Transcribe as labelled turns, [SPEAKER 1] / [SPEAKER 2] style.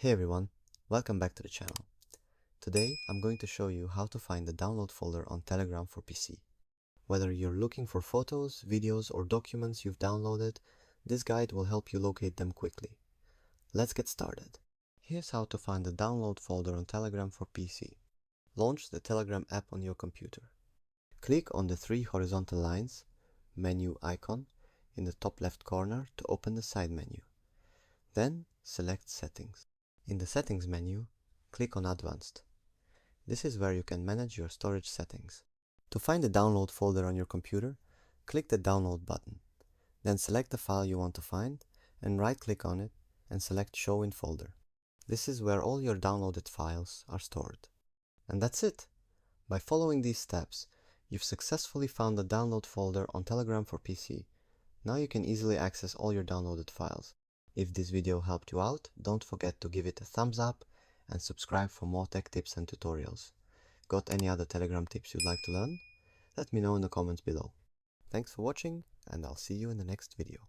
[SPEAKER 1] Hey everyone, welcome back to the channel. Today I'm going to show you how to find the download folder on Telegram for PC. Whether you're looking for photos, videos or documents you've downloaded, this guide will help you locate them quickly. Let's get started. Here's how to find the download folder on Telegram for PC. Launch the Telegram app on your computer. Click on the three horizontal lines, menu icon, in the top left corner to open the side menu. Then select Settings. In the Settings menu, click on Advanced. This is where you can manage your storage settings. To find the download folder on your computer, click the Download button. Then select the file you want to find and right-click on it and select Show in Folder. This is where all your downloaded files are stored. And that's it! By following these steps, you've successfully found the download folder on Telegram for PC. Now you can easily access all your downloaded files. If this video helped you out, don't forget to give it a thumbs up and subscribe for more tech tips and tutorials. Got any other Telegram tips you'd like to learn? Let me know in the comments below. Thanks for watching, and I'll see you in the next video.